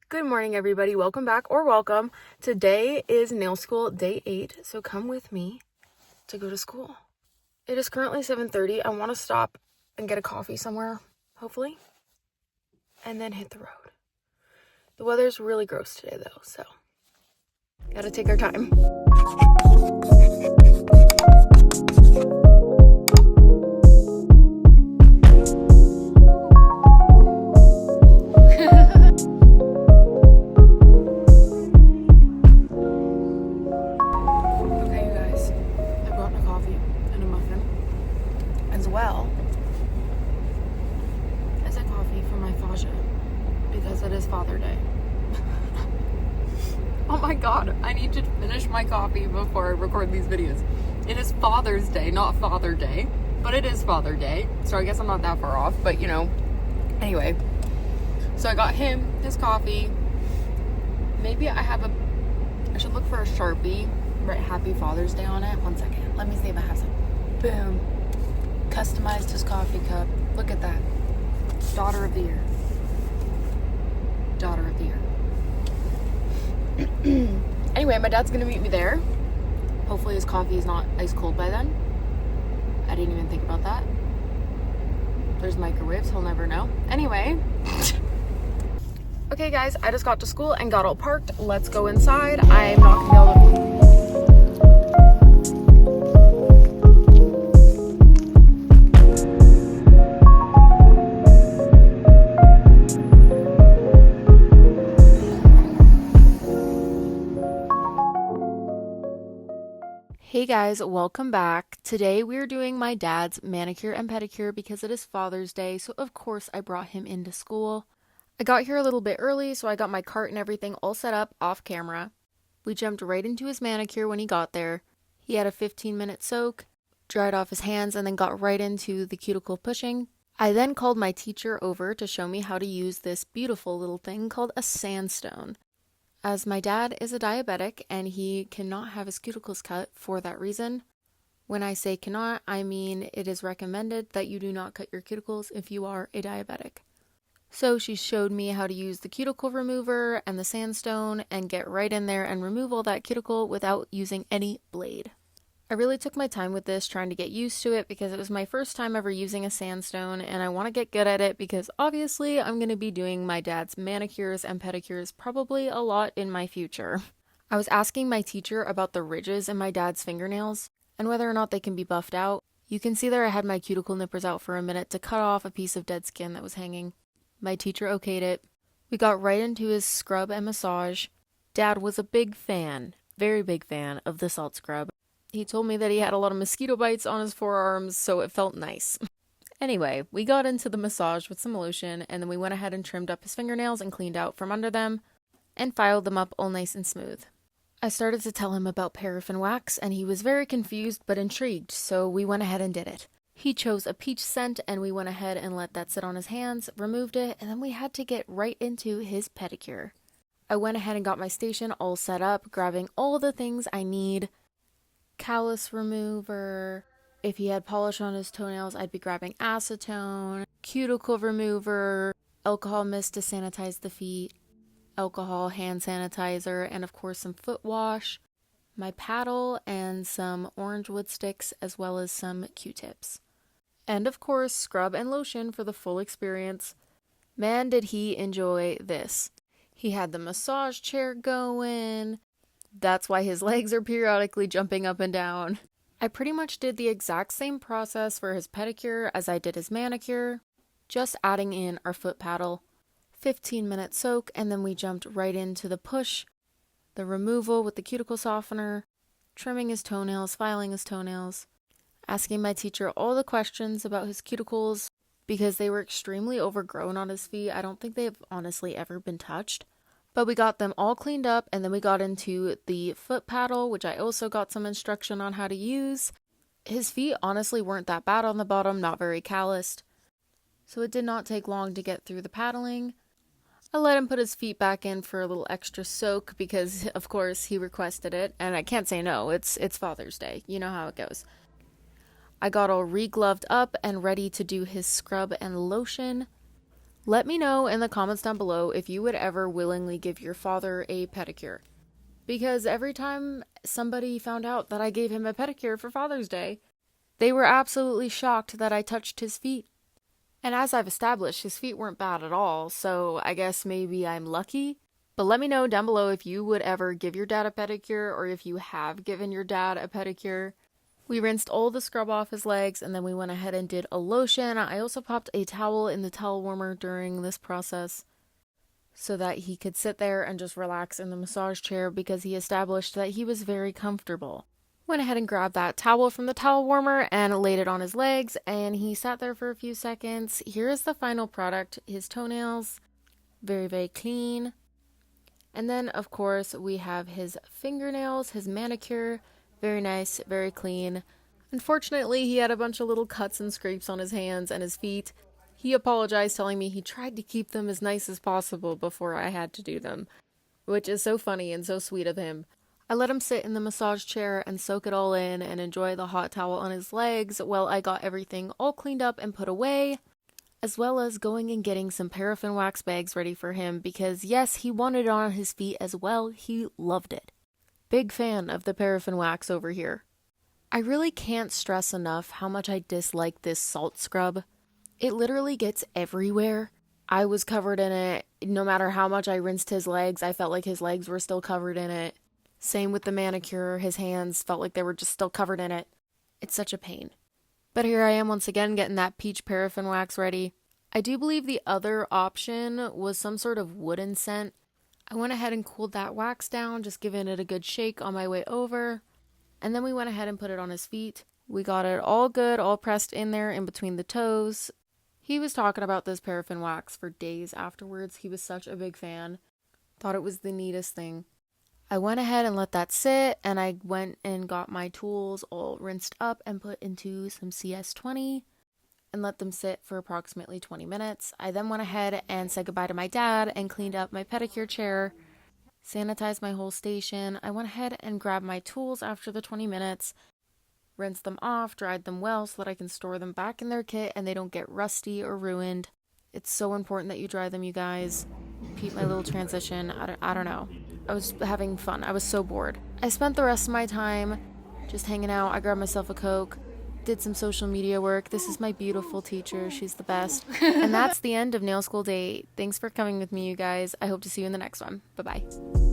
Good morning, everybody. Welcome back or welcome. Today is nail school day 8, so come with me to go to school. It is currently 7:30. I want to stop and get a coffee somewhere, hopefully, and then hit the road. The weather's really gross today, though, so gotta take our time. Because it is Father Day. Oh my god, I need to finish my coffee before I record these videos. It is Father's Day, not Father Day, but it is Father Day, so I guess I'm not that far off, but you know. Anyway, so I got him his coffee. Maybe I should look for a Sharpie, write Happy Father's Day on it. One second, let me see if I have some. Boom. Customized his coffee cup. Look at that. Daughter of the Year. Daughter of the Year. Anyway, my dad's gonna meet me there. Hopefully his coffee is not ice cold by then. I didn't even think about that. There's microwaves, he'll never know. Anyway. Okay guys, I just got to school and got all parked. Let's go inside. I'm not gonna be able to... Hey guys, welcome back. Today we are doing my dad's manicure and pedicure because it is Father's Day, so of course I brought him into school. I got here a little bit early, so I got my cart and everything all set up off camera. We jumped right into his manicure when he got there. He had a 15-minute soak, dried off his hands, and then got right into the cuticle pushing. I then called my teacher over to show me how to use this beautiful little thing called a sandstone. As my dad is a diabetic and he cannot have his cuticles cut for that reason. When I say cannot, I mean it is recommended that you do not cut your cuticles if you are a diabetic. So she showed me how to use the cuticle remover and the sandstone and get right in there and remove all that cuticle without using any blade. I really took my time with this, trying to get used to it because it was my first time ever using a sandstone and I want to get good at it because obviously I'm going to be doing my dad's manicures and pedicures probably a lot in my future. I was asking my teacher about the ridges in my dad's fingernails and whether or not they can be buffed out. You can see there I had my cuticle nippers out for a minute to cut off a piece of dead skin that was hanging. My teacher okayed it. We got right into his scrub and massage. Dad was a big fan, very big fan of the salt scrub. He told me that he had a lot of mosquito bites on his forearms, so it felt nice. Anyway, we got into the massage with some lotion, and then we went ahead and trimmed up his fingernails and cleaned out from under them, and filed them up all nice and smooth. I started to tell him about paraffin wax, and he was very confused but intrigued, so we went ahead and did it. He chose a peach scent, and we went ahead and let that sit on his hands, removed it, and then we had to get right into his pedicure. I went ahead and got my station all set up, grabbing all the things I need. Callus remover. If he had polish on his toenails, I'd be grabbing acetone, cuticle remover, alcohol mist to sanitize the feet, alcohol hand sanitizer, and of course some foot wash, my paddle, and some orange wood sticks, as well as some Q-tips. And of course, scrub and lotion for the full experience. Man, did he enjoy this. He had the massage chair going. That's why his legs are periodically jumping up and down. I pretty much did the exact same process for his pedicure as I did his manicure, just adding in our foot paddle, 15-minute soak, and then we jumped right into the push, the removal with the cuticle softener, trimming his toenails, filing his toenails, asking my teacher all the questions about his cuticles because they were extremely overgrown on his feet. I don't think they've honestly ever been touched. But we got them all cleaned up, and then we got into the foot paddle, which I also got some instruction on how to use. His feet honestly weren't that bad on the bottom, not very calloused. So it did not take long to get through the paddling. I let him put his feet back in for a little extra soak because, of course, he requested it. And I can't say no, it's Father's Day. You know how it goes. I got all re-gloved up and ready to do his scrub and lotion. Let me know in the comments down below if you would ever willingly give your father a pedicure. Because every time somebody found out that I gave him a pedicure for Father's Day, they were absolutely shocked that I touched his feet. And as I've established, his feet weren't bad at all, so I guess maybe I'm lucky. But let me know down below if you would ever give your dad a pedicure or if you have given your dad a pedicure. We rinsed all the scrub off his legs and then we went ahead and did a lotion. I also popped a towel in the towel warmer during this process so that he could sit there and just relax in the massage chair because he established that he was very comfortable. Went ahead and grabbed that towel from the towel warmer and laid it on his legs, and he sat there for a few seconds. Here is the final product. His toenails, very, very clean. And then, of course, we have his fingernails, his manicure, very nice, very clean. Unfortunately, he had a bunch of little cuts and scrapes on his hands and his feet. He apologized, telling me he tried to keep them as nice as possible before I had to do them, which is so funny and so sweet of him. I let him sit in the massage chair and soak it all in and enjoy the hot towel on his legs while I got everything all cleaned up and put away, as well as going and getting some paraffin wax bags ready for him because yes, he wanted it on his feet as well. He loved it. Big fan of the paraffin wax over here. I really can't stress enough how much I dislike this salt scrub. It literally gets everywhere. I was covered in it. No matter how much I rinsed his legs, I felt like his legs were still covered in it. Same with the manicure, his hands felt like they were just still covered in it. It's such a pain. But here I am once again getting that peach paraffin wax ready. I do believe the other option was some sort of wooden scent. I went ahead and cooled that wax down, just giving it a good shake on my way over. And then we went ahead and put it on his feet. We got it all good, all pressed in there in between the toes. He was talking about this paraffin wax for days afterwards. He was such a big fan. Thought it was the neatest thing. I went ahead and let that sit, and I went and got my tools all rinsed up and put into some CS20 and let them sit for approximately 20 minutes. I then went ahead and said goodbye to my dad and cleaned up my pedicure chair, sanitized my whole station. I went ahead and grabbed my tools after the 20 minutes, rinsed them off, dried them well so that I can store them back in their kit and they don't get rusty or ruined. It's so important that you dry them, you guys. Repeat my little transition. I don't know. I was having fun. I was so bored. I spent the rest of my time just hanging out. I grabbed myself a Coke, did some social media work. This is my beautiful teacher. She's the best. And that's the end of Nail School Day. Thanks for coming with me, you guys. I hope to see you in the next one. Bye-bye.